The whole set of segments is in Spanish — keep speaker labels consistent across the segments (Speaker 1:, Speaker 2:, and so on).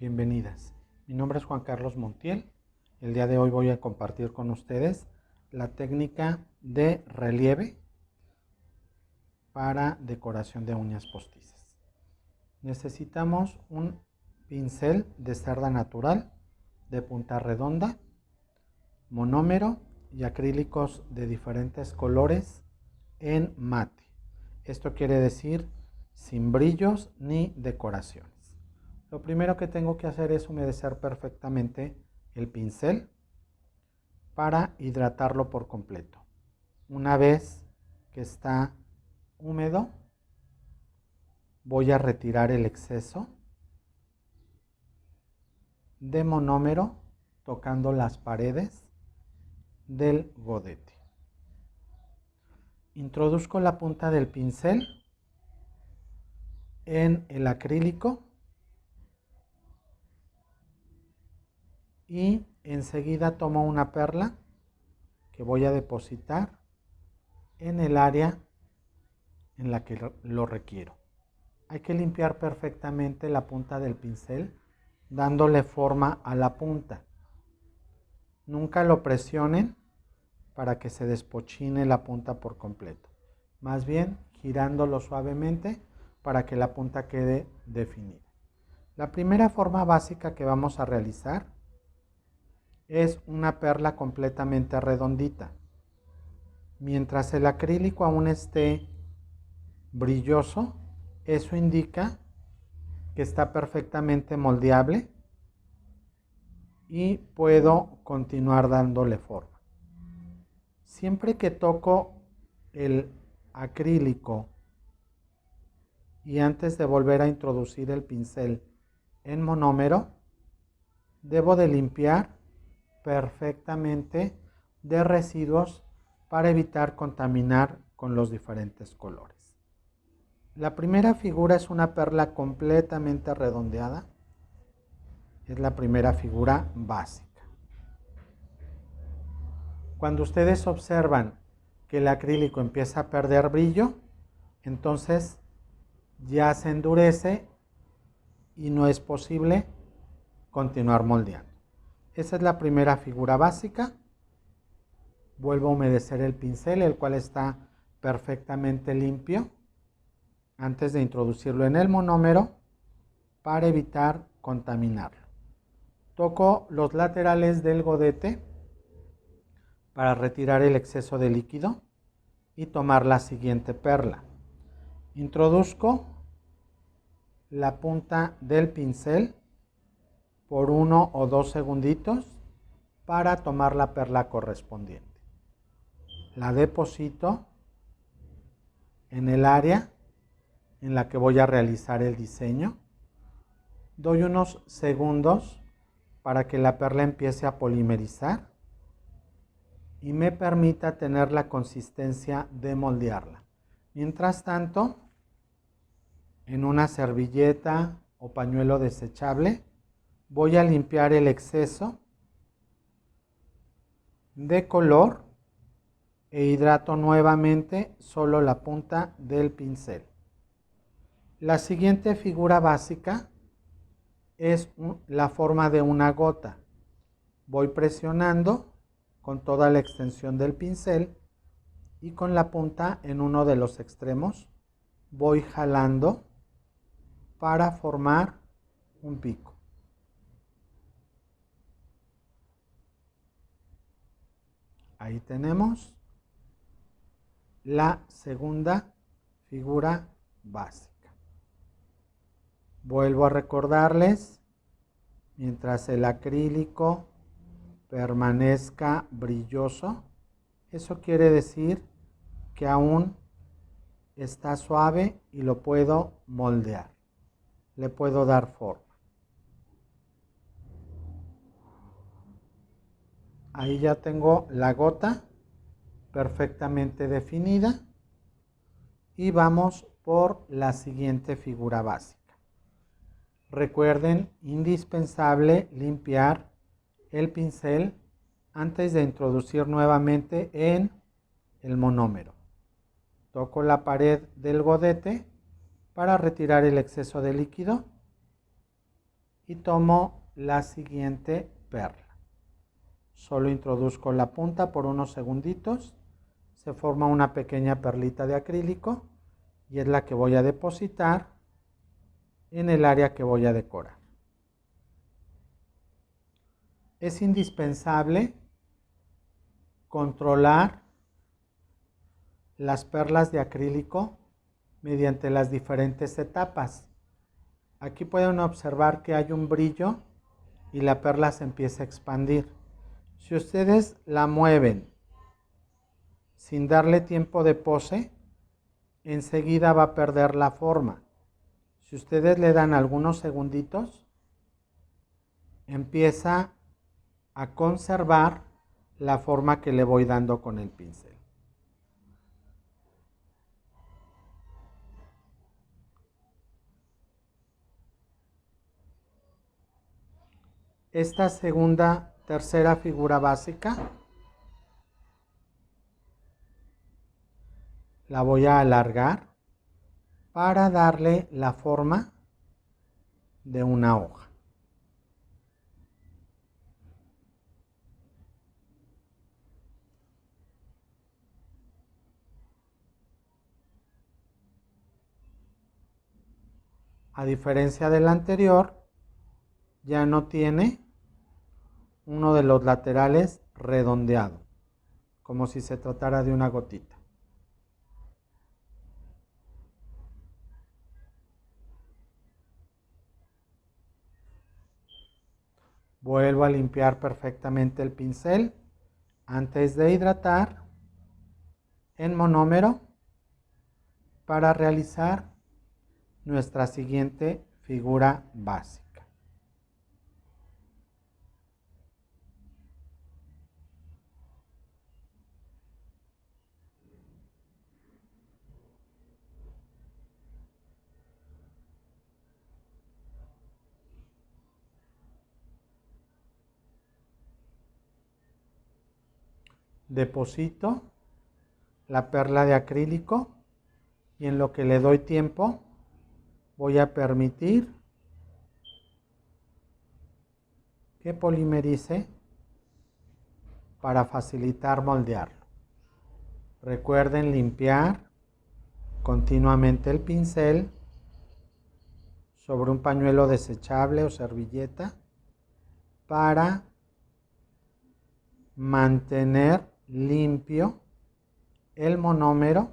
Speaker 1: bienvenidas. Mi nombre es Juan Carlos Montiel. El día de hoy voy a compartir con ustedes la técnica de relieve para decoración de uñas postizas. Necesitamos un pincel de cerda natural de punta redonda, monómero y acrílicos de diferentes colores en mate. Esto quiere decir sin brillos ni decoraciones. Lo primero que tengo que hacer es humedecer perfectamente el pincel para hidratarlo por completo. Una vez que está húmedo, voy a retirar el exceso de monómero tocando las paredes del godete. Introduzco la punta del pincel en el acrílico y enseguida tomo una perla que voy a depositar en el área en la que lo requiero. Hay que limpiar perfectamente la punta del pincel dándole forma a la punta. Nunca lo presionen para que se despochine la punta por completo. Más bien girándolo suavemente para que la punta quede definida. La primera forma básica que vamos a realizar es una perla completamente redondita. Mientras el acrílico aún esté brilloso, eso indica que está perfectamente moldeable y puedo continuar dándole forma. Siempre que toco el acrílico y antes de volver a introducir el pincel en monómero, debo de limpiar perfectamente de residuos para evitar contaminar con los diferentes colores. La primera figura es una perla completamente redondeada. Es la primera figura básica. Cuando ustedes observan que el acrílico empieza a perder brillo, entonces ya se endurece y no es posible continuar moldeando. Esa es la primera figura básica. Vuelvo a humedecer el pincel, el cual está perfectamente limpio, antes de introducirlo en el monómero para evitar contaminarlo. Toco los laterales del godete para retirar el exceso de líquido y tomar la siguiente perla. Introduzco la punta del pincel por 1 o 2 segunditos para tomar la perla correspondiente. La deposito en el área en la que voy a realizar el diseño. Doy unos segundos para que la perla empiece a polimerizar y me permita tener la consistencia de moldearla. Mientras tanto, en una servilleta o pañuelo desechable, voy a limpiar el exceso de color e hidrato nuevamente solo la punta del pincel. La siguiente figura básica es la forma de una gota. Voy presionando con toda la extensión del pincel y con la punta en uno de los extremos voy jalando para formar un pico. Ahí tenemos la segunda figura básica. Vuelvo a recordarles, mientras el acrílico permanezca brilloso, eso quiere decir que aún está suave y lo puedo moldear, le puedo dar forma. Ahí ya tengo la gota perfectamente definida y vamos por la siguiente figura básica. Recuerden, indispensable limpiar el pincel antes de introducir nuevamente en el monómero. Toco la pared del godete para retirar el exceso de líquido y tomo la siguiente perla. Solo introduzco la punta por unos segunditos, se forma una pequeña perlita de acrílico y es la que voy a depositar en el área que voy a decorar. Es indispensable controlar las perlas de acrílico mediante las diferentes etapas. Aquí pueden observar que hay un brillo y la perla se empieza a expandir. Si ustedes la mueven sin darle tiempo de pose, enseguida va a perder la forma. Si ustedes le dan algunos segunditos, empieza a conservar la forma que le voy dando con el pincel. Esta tercera figura básica la voy a alargar para darle la forma de una hoja. A diferencia del anterior, ya no tiene uno de los laterales redondeado, como si se tratara de una gotita. Vuelvo a limpiar perfectamente el pincel antes de hidratar en monómero para realizar nuestra siguiente figura básica. Deposito la perla de acrílico y en lo que le doy tiempo voy a permitir que polimerice para facilitar moldearlo. Recuerden limpiar continuamente el pincel sobre un pañuelo desechable o servilleta para mantener limpio el monómero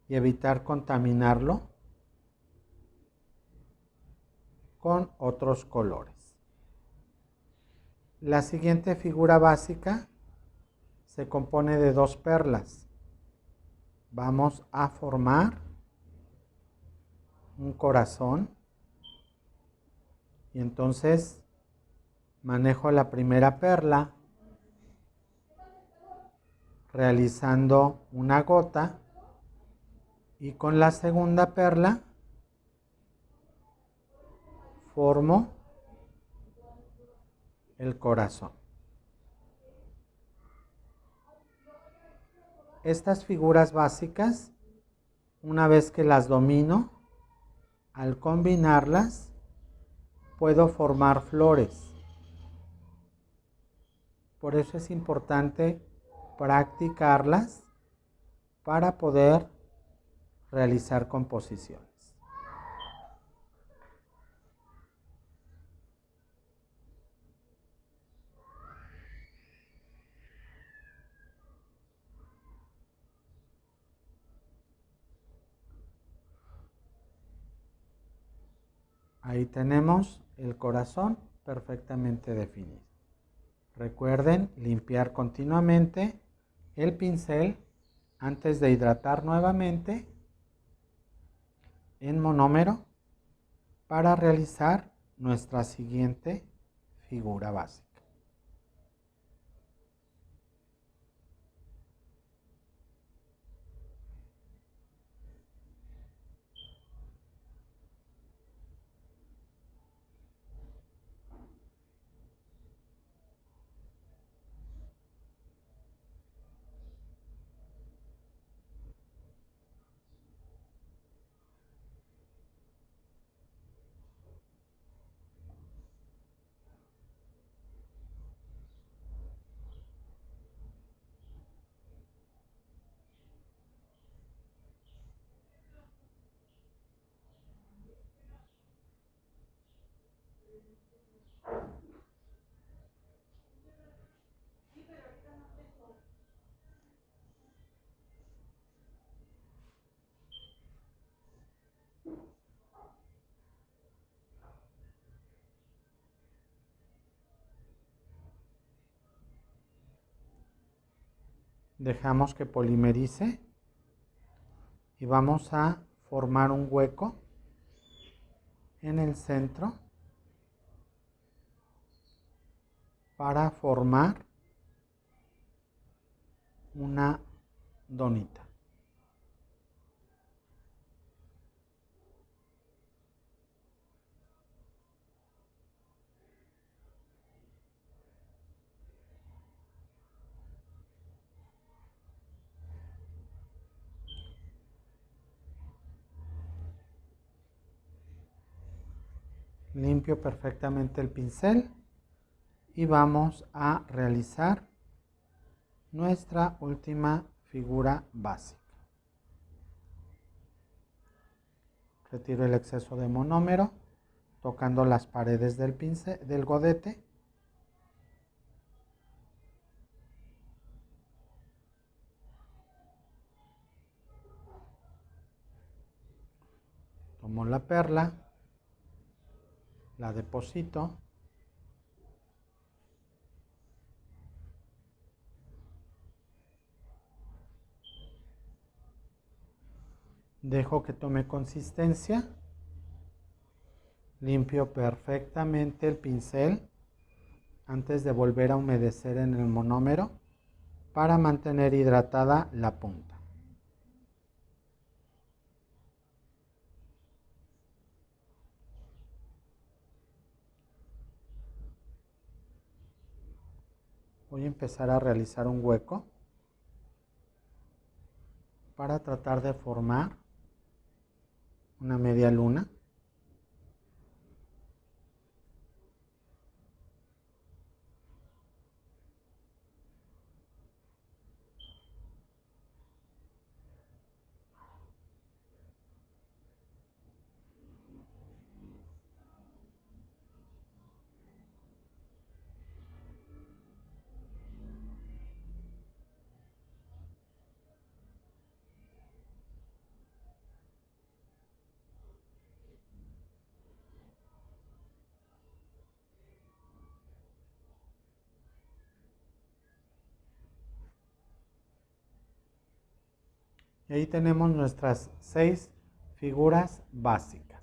Speaker 1: y evitar contaminarlo con otros colores. La siguiente figura básica se compone de dos perlas. Vamos a formar un corazón y entonces manejo la primera perla realizando una gota y con la segunda perla formo el corazón. Estas figuras básicas, una vez que las domino, al combinarlas puedo formar flores. Por eso es importante practicarlas para poder realizar composiciones. Ahí tenemos el corazón perfectamente definido. Recuerden limpiar continuamente el pincel antes de hidratar nuevamente en monómero para realizar nuestra siguiente figura básica. Dejamos que polimerice y vamos a formar un hueco en el centro para formar una donita. Limpio perfectamente el pincel y vamos a realizar nuestra última figura básica. Retiro el exceso de monómero tocando las paredes del pincel, del godete. Tomo la perla, la deposito. Dejo que tome consistencia. Limpio perfectamente el pincel antes de volver a humedecer en el monómero para mantener hidratada la punta. Voy a empezar a realizar un hueco para tratar de formar una media luna. Y ahí tenemos nuestras 6 figuras básicas.